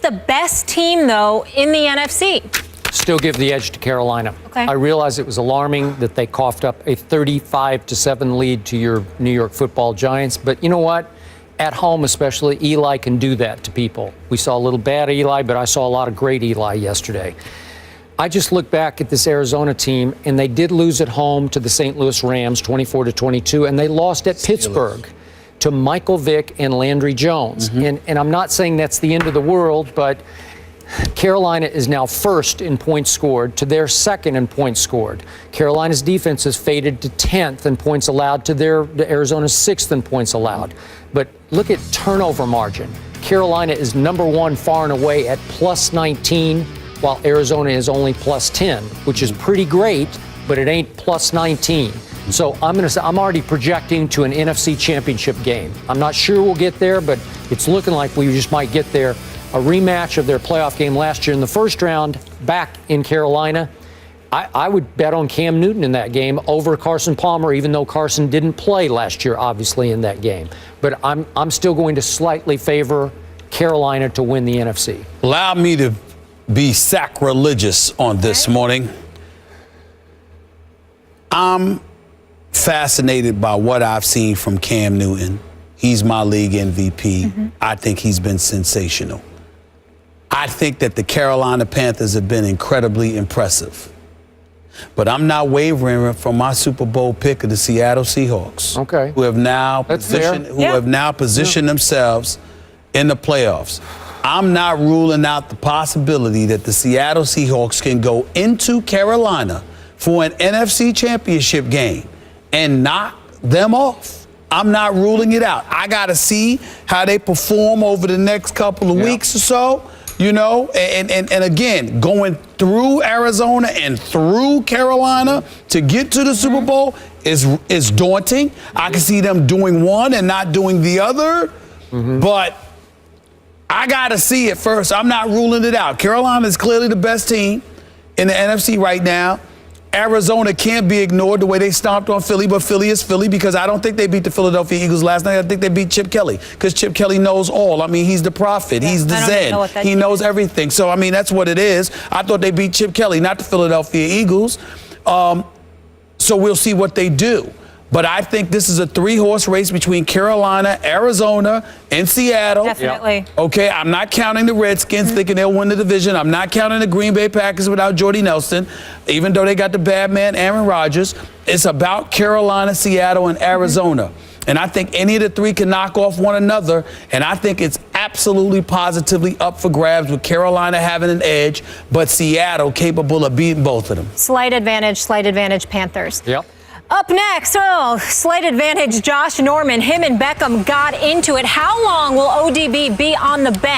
the best team, though, in the NFC? Still give the edge to Carolina. Okay. I realize it was alarming that they coughed up a 35-7 lead to your New York Football Giants, but you know what? At home especially, Eli can do that to people. We saw a little bad Eli, but I saw a lot of great Eli yesterday. I just look back at this Arizona team, and they did lose at home to the St. Louis Rams 24-22, and they lost at Pittsburgh to Michael Vick and Landry Jones. And I'm not saying that's the end of the world, but Carolina is now first in points scored to their second in points scored. Carolina's defense has faded to 10th in points allowed to Arizona's 6th in points allowed. But look at turnover margin. Carolina is number one far and away at plus 19, while Arizona is only plus 10, which is pretty great, but it ain't plus 19. So I'm already projecting to an NFC championship game. I'm not sure we'll get there, but it's looking like we just might get there. A rematch of their playoff game last year in the first round back in Carolina. I would bet on Cam Newton in that game over Carson Palmer, even though Carson didn't play last year, obviously, in that game. But I'm still going to slightly favor Carolina to win the NFC. Allow me to be sacrilegious on this morning. I'm fascinated by what I've seen from Cam Newton. He's my league MVP. I think he's been sensational. I think that the Carolina Panthers have been incredibly impressive. But I'm not wavering from my Super Bowl pick of the Seattle Seahawks, who have now positioned themselves in the playoffs. I'm not ruling out the possibility that the Seattle Seahawks can go into Carolina for an NFC championship game and knock them off. I'm not ruling it out. I got to see how they perform over the next couple of weeks or so, you know, and again, going through Arizona and through Carolina to get to the Super Bowl is daunting. I can see them doing one and not doing the other, but I got to see it first. I'm not ruling it out. Carolina is clearly the best team in the NFC right now. Arizona can't be ignored the way they stomped on Philly, but Philly is Philly because I don't think they beat the Philadelphia Eagles last night. I think they beat Chip Kelly because Chip Kelly knows all. I mean, he's the prophet. He's the Zen. He knows everything. So, I mean, that's what it is. I thought they beat Chip Kelly, not the Philadelphia Eagles. So we'll see what they do. But I think this is a three-horse race between Carolina, Arizona, and Seattle. Definitely. Okay, I'm not counting the Redskins thinking they'll win the division. I'm not counting the Green Bay Packers without Jordy Nelson, even though they got the bad man Aaron Rodgers. It's about Carolina, Seattle, and Arizona. And I think any of the three can knock off one another. And I think it's absolutely positively up for grabs with Carolina having an edge, but Seattle capable of beating both of them. Slight advantage, Panthers. Yep. Up next, slight advantage, Josh Norman. Him and Beckham got into it. How long will ODB be on the bench?